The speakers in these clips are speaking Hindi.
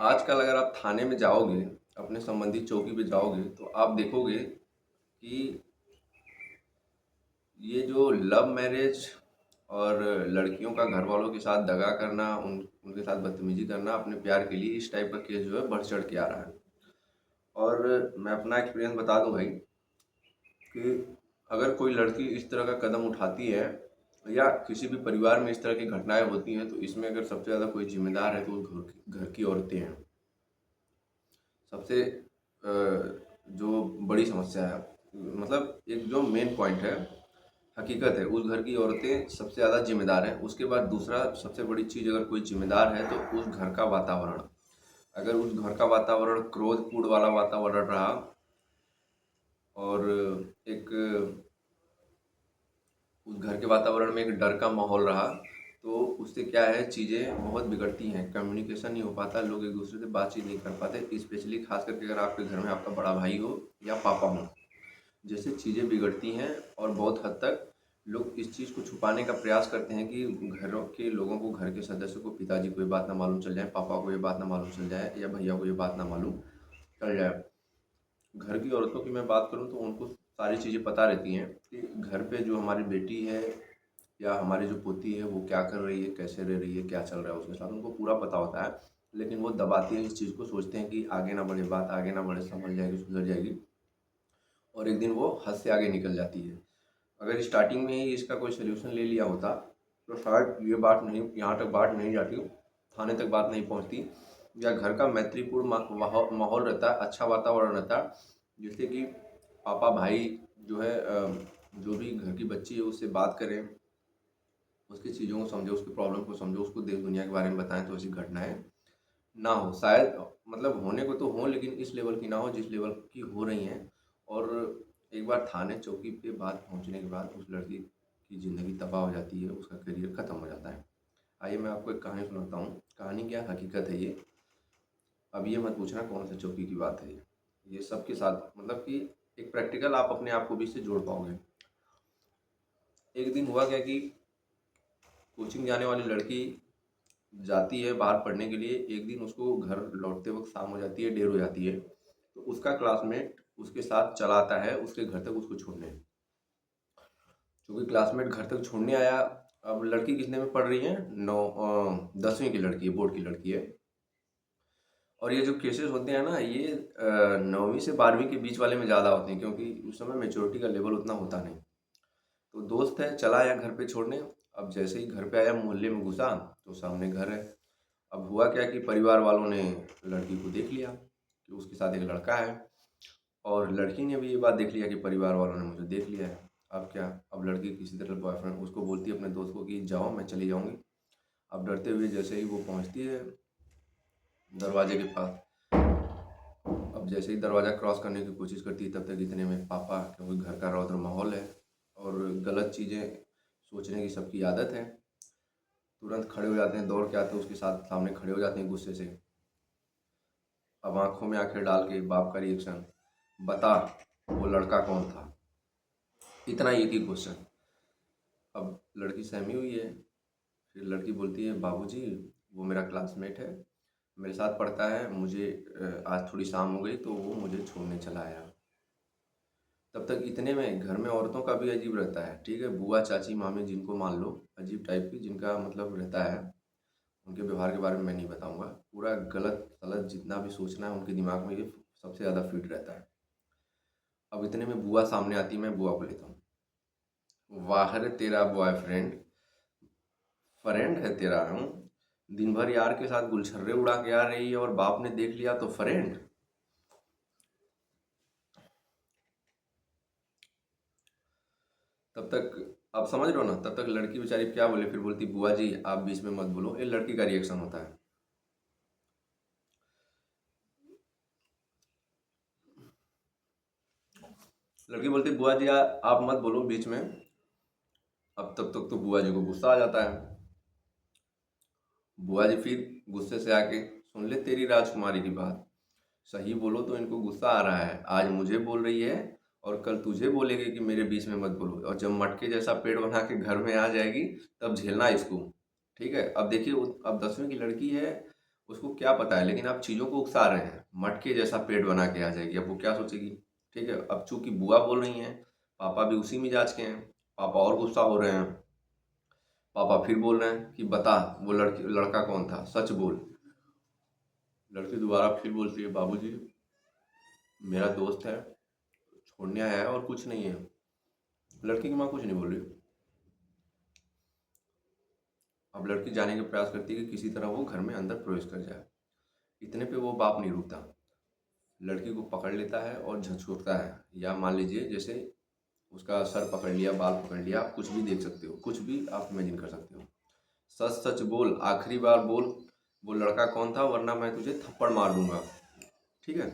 आजकल अगर आप थाने में जाओगे, अपने संबंधित चौकी पे जाओगे, तो आप देखोगे कि ये जो लव मैरिज और लड़कियों का घर वालों के साथ दगा करना, उनके साथ बदतमीजी करना अपने प्यार के लिए, इस टाइप का केस जो है बढ़ चढ़ के आ रहा है। और मैं अपना एक्सपीरियंस बता दूं भाई कि अगर कोई लड़की इस तरह का कदम उठाती है या किसी भी परिवार में इस तरह की घटनाएं होती हैं, तो इसमें अगर सबसे ज़्यादा कोई जिम्मेदार है तो वो घर की औरतें हैं। सबसे जो बड़ी समस्या है, मतलब एक जो मेन पॉइंट है, हकीकत है, उस घर की औरतें सबसे ज़्यादा जिम्मेदार हैं। उसके बाद दूसरा सबसे बड़ी चीज़, अगर कोई जिम्मेदार है तो उस घर का वातावरण। अगर उस घर का वातावरण क्रोधपूर्ण वाला वातावरण रहा और एक उस घर के वातावरण में एक डर का माहौल रहा, तो उससे क्या है, चीज़ें बहुत बिगड़ती हैं। कम्युनिकेशन नहीं हो पाता, लोग एक दूसरे से बातचीत नहीं कर पाते, स्पेशली खास करके अगर आपके घर में आपका बड़ा भाई हो या पापा हो। जैसे चीज़ें बिगड़ती हैं और बहुत हद तक लोग इस चीज़ को छुपाने का प्रयास करते हैं कि घरों के लोगों को, घर के सदस्यों को, पिताजी को ये बात ना मालूम चल जाए, पापा को ये बात ना मालूम चल जाए या भैया को ये बात ना मालूम चल जाए। घर की औरतों की मैं बात करूँ तो उनको सारी चीज़ें पता रहती हैं कि घर पे जो हमारी बेटी है या हमारी जो पोती है वो क्या कर रही है, कैसे रह रही है, क्या चल रहा है उसके साथ, उनको पूरा पता होता है। लेकिन वो दबाते हैं इस चीज़ को, सोचते हैं कि आगे ना बढ़े बात, आगे ना बढ़े, संभल जाएगी, सुधर जाएगी, और एक दिन वो हद से आगे निकल जाती है। अगर स्टार्टिंग में ही इसका कोई सलूशन ले लिया होता तो शायद ये बात नहीं, यहाँ तक बात नहीं जाती, थाने तक बात नहीं पहुँचती, या घर का मैत्रीपूर्ण माहौल रहता, अच्छा वातावरण रहता, जिससे कि पापा भाई जो है जो भी घर की बच्ची है उससे बात करें, उसकी चीज़ों को समझो, उसकी प्रॉब्लम को समझो, उसको देश दुनिया के बारे में बताएं, तो ऐसी घटनाएं ना हो। शायद मतलब होने को तो हो, लेकिन इस लेवल की ना हो जिस लेवल की हो रही हैं। और एक बार थाने चौकी पे बात पहुंचने के बाद उस लड़की की ज़िंदगी तबाह हो जाती है, उसका करियर ख़त्म हो जाता है। आइए मैं आपको एक कहानी सुनाता हूँ। कहानी क्या, हकीकत है ये। अब ये मत पूछना कौन सा चौकी की बात है ये सबके साथ, मतलब कि एक प्रैक्टिकल आप अपने आप को भी इससे जोड़ पाओगे। एक दिन हुआ क्या कि कोचिंग जाने वाली लड़की जाती है बाहर पढ़ने के लिए। एक दिन उसको घर लौटते वक्त शाम हो जाती है, देर हो जाती है, तो उसका क्लासमेट उसके साथ चला आता है उसके घर तक उसको छोड़ने। क्योंकि क्लासमेट घर तक छोड़ने आया। अब लड़की कितने में पढ़ रही है, 10वीं की लड़की है, बोर्ड की लड़की है। और ये जो केसेस होते हैं ना, ये 9वीं से 12वीं के बीच वाले में ज़्यादा होते हैं, क्योंकि उस समय मेच्योरिटी का लेवल उतना होता नहीं। तो दोस्त है, चला आया घर पे छोड़ने। अब जैसे ही घर पे आया, मोहल्ले में घुसा तो सामने घर है। अब हुआ क्या कि परिवार वालों ने लड़की को देख लिया कि उसके साथ एक लड़का है, और लड़की ने भी ये बात देख लिया कि परिवार वालों ने मुझे देख लिया है। अब क्या, अब लड़की किसी तरह बॉयफ्रेंड उसको बोलती है अपने दोस्त को कि जाओ मैं चली जाऊंगी। अब डरते हुए जैसे ही वो पहुंचती है दरवाजे के पास, अब जैसे ही दरवाज़ा क्रॉस करने की कोशिश करती है, तब तक इतने में पापा, क्योंकि घर का रौद्र माहौल है और गलत चीज़ें सोचने की सबकी आदत है, तुरंत खड़े हो जाते हैं, दौड़ के आते हैं उसके साथ, सामने खड़े हो जाते हैं गुस्से से। अब आंखों में आंखें डाल के बाप का रिएक्शन, बता वो लड़का कौन था, इतना एक ही क्वेश्चन। अब लड़की सहमी हुई है। फिर लड़की बोलती है, बाबूजी वो मेरा क्लासमेट है, मेरे साथ पढ़ता है, मुझे आज थोड़ी शाम हो गई तो वो मुझे छोड़ने चला आया। तब तक इतने में घर में औरतों का भी अजीब रहता है, ठीक है, बुआ चाची मामी जिनको मान लो, अजीब टाइप की जिनका मतलब रहता है, उनके व्यवहार के बारे में मैं नहीं बताऊंगा। पूरा गलत सलत जितना भी सोचना है उनके दिमाग में, ये सबसे ज़्यादा फिट रहता है। अब इतने में बुआ सामने आती है, मैं बुआ को लेता हूँ। वाह रे तेरा बॉयफ्रेंड, फ्रेंड है तेरा, हूँ दिन भर यार के साथ गुलछर्रे उड़ा के आ रही है और बाप ने देख लिया तो फ्रेंड। तब तक आप समझ रहे हो ना, तब तक लड़की बेचारी क्या बोले, फिर बोलती बुआ जी आप बीच में मत बोलो, ये लड़की का रिएक्शन होता है। लड़की बोलती बुआ जी आप मत बोलो बीच में। अब तब तक तो बुआ जी को गुस्सा आ जाता है। बुआ जी फिर गुस्से से आके, सुन ले तेरी राजकुमारी की बात, सही बोलो तो इनको गुस्सा आ रहा है, आज मुझे बोल रही है और कल तुझे बोलेगी कि मेरे बीच में मत बोलो, और जब मटके जैसा पेड़ बना के घर में आ जाएगी तब झेलना इसको। ठीक है, अब देखिए अब 10वीं की लड़की है, उसको क्या पता है, लेकिन आप चीज़ों को उकसा रहे हैं, मटके जैसा पेट बना के आ जाएगी। अब वो क्या सोचेगी? ठीक है, अब चूंकि बुआ बोल रही हैं, पापा भी उसी मिजाज के हैं, पापा और गुस्सा हो रहे हैं। पापा फिर बोल रहे हैं कि बता वो लड़का कौन था, सच बोल। लड़की दोबारा फिर बोलती है, बाबूजी मेरा दोस्त है, छोड़ने आया है और कुछ नहीं है। लड़की की माँ कुछ नहीं बोल रही। अब लड़की जाने का प्रयास करती है कि किसी तरह वो घर में अंदर प्रवेश कर जाए। इतने पे वो बाप नहीं रुकता, लड़की को पकड़ लेता है और झकझोरता है, या मान लीजिए जैसे उसका सर पकड़ लिया, बाल पकड़ लिया, आप कुछ भी देख सकते हो, कुछ भी आप इमेजिन कर सकते हो। सच सच बोल, आखिरी बार बोल, वो लड़का कौन था, वरना मैं तुझे थप्पड़ मार दूंगा। ठीक है।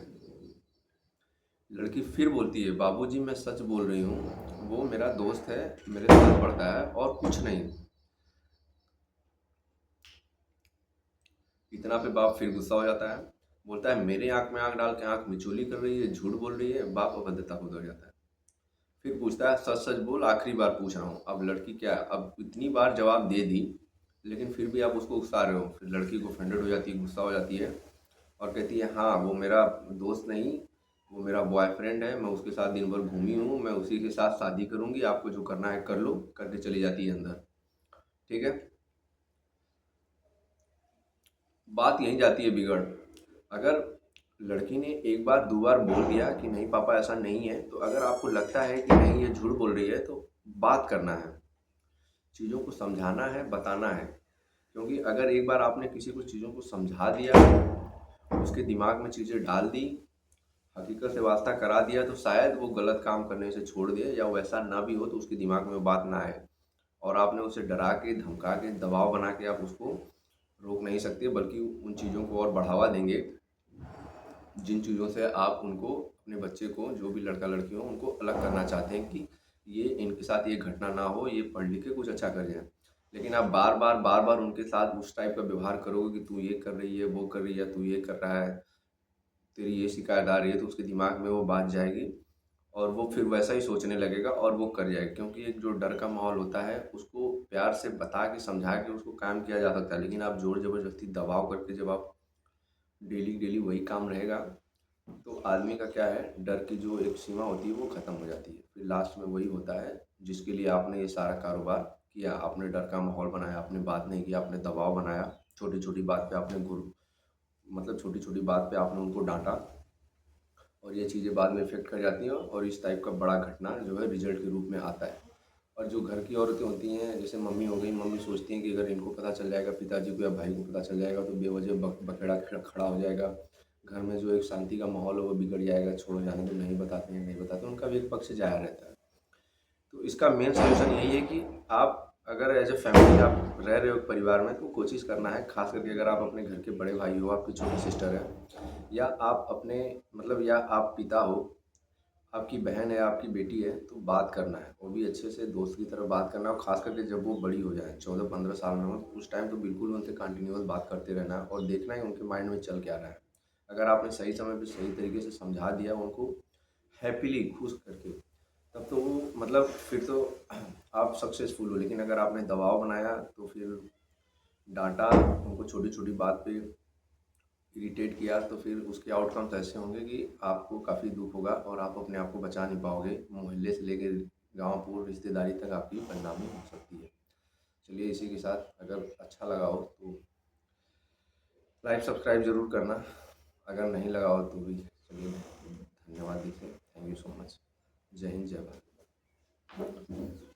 लड़की फिर बोलती है, बाबूजी मैं सच बोल रही हूँ, वो मेरा दोस्त है, मेरे साथ पढ़ता है और कुछ नहीं। इतना पे बाप फिर गुस्सा हो जाता है, बोलता है मेरे आंख में आंख डाल के आंख मिचोली कर रही है, झूठ बोल रही है। बाप अभद्रता को उधर जाता है। फिर पूछता है, सच सच बोल, आखिरी बार पूछ रहा हूँ। अब लड़की क्या, अब इतनी बार जवाब दे दी, लेकिन फिर भी आप उसको उकसा रहे हो। फिर लड़की को ऑफेंडेड हो जाती है, गुस्सा हो जाती है और कहती है, हाँ वो मेरा दोस्त नहीं, वो मेरा बॉयफ्रेंड है, मैं उसके साथ दिन भर घूमी हूँ, मैं उसी के साथ शादी करूँगी, आपको जो करना है कर लो, करके चली जाती है अंदर। ठीक है। बात यहीं जाती है बिगड़। अगर लड़की ने एक बार दो बार बोल दिया कि नहीं पापा ऐसा नहीं है, तो अगर आपको लगता है कि नहीं ये झूठ बोल रही है, तो बात करना है, चीज़ों को समझाना है, बताना है। क्योंकि अगर एक बार आपने किसी को चीज़ों को समझा दिया, उसके दिमाग में चीज़ें डाल दी, हकीकत से वास्ता करा दिया, तो शायद वो गलत काम करने से छोड़ दे, या वैसा ना भी हो तो उसके दिमाग में वो बात ना आए। और आपने उसे डरा के, धमका के, दबाव बना के आप उसको रोक नहीं सकते, बल्कि उन चीज़ों को और बढ़ावा देंगे जिन चीज़ों से आप उनको, अपने बच्चे को, जो भी लड़का लड़की हो, उनको अलग करना चाहते हैं कि ये इनके साथ ये घटना ना हो, ये पढ़ लिख के कुछ अच्छा कर जाए। लेकिन आप बार बार उनके साथ उस टाइप का व्यवहार करोगे कि तू ये कर रही है, वो कर रही है, तू ये कर रहा है, तेरी ये शिकायत आ रही है, तो उसके दिमाग में वो बात जाएगी और वो फिर वैसा ही सोचने लगेगा और वो कर जाएगा। क्योंकि एक जो डर का माहौल होता है, उसको प्यार से बता के, समझा के उसको कायम किया जा सकता है, लेकिन आप ज़ोर ज़बरदस्ती दबाव करके जब आप डेली डेली वही काम रहेगा, तो आदमी का क्या है, डर की जो एक सीमा होती है वो ख़त्म हो जाती है। फिर लास्ट में वही होता है जिसके लिए आपने ये सारा कारोबार किया। आपने डर का माहौल बनाया, आपने बात नहीं किया, आपने दबाव बनाया, छोटी छोटी बात पे आपने मतलब छोटी छोटी बात पे आपने उनको डांटा, और ये चीज़ें बाद में इफ़ेक्ट कर जाती हैं और इस टाइप का बड़ा घटना जो है रिजल्ट के रूप में आता है। और जो घर की औरतें होती हैं, जैसे मम्मी हो गई, मम्मी सोचती हैं कि अगर इनको पता चल जाएगा, पिताजी को या भाई को पता चल जाएगा, तो बेवजह बखेड़ा खड़ा हो जाएगा, घर में जो एक शांति का माहौल है वो बिगड़ जाएगा, छोड़ो जाने दो, नहीं बताते हैं, नहीं बताते, उनका भी एक पक्ष जाया रहता है। तो इसका मेन सॉल्यूशन यही है कि आप अगर एज ए फैमिली आप रह रहे हो परिवार में, तो कोशिश करना है, खास करके अगर आप अपने घर के बड़े भाई हो, आपकी छोटी सिस्टर है, या आप अपने मतलब या आप पिता हो, आपकी बहन है, आपकी बेटी है, तो बात करना है, वो भी अच्छे से दोस्त की तरह बात करना है। और ख़ास करके जब वो बड़ी हो जाए, 14-15 साल में हो, तो उस टाइम तो बिल्कुल उनसे कंटिन्यूअस बात करते रहना है और देखना है उनके माइंड में चल क्या रहा है। अगर आपने सही समय पे सही तरीके से समझा दिया उनको, हैप्पीली खुश करके, तब तो वो मतलब फिर तो आप सक्सेसफुल हो। लेकिन अगर आपने दबाव बनाया, तो फिर डांटा, उनको छोटी छोटी बात पे इरिटेट किया, तो फिर उसके आउटकम्स ऐसे होंगे कि आपको काफ़ी दुख होगा और आप अपने आप को बचा नहीं पाओगे। मोहल्ले से लेकर गाँव, पूर्ण रिश्तेदारी तक आपकी बदनामी हो सकती है। चलिए, इसी के साथ अगर अच्छा लगा हो तो लाइक सब्सक्राइब ज़रूर करना, अगर नहीं लगा हो तो भी चलिए, धन्यवाद दीजिए। Thank you so much. जय हिंद, जय भारत।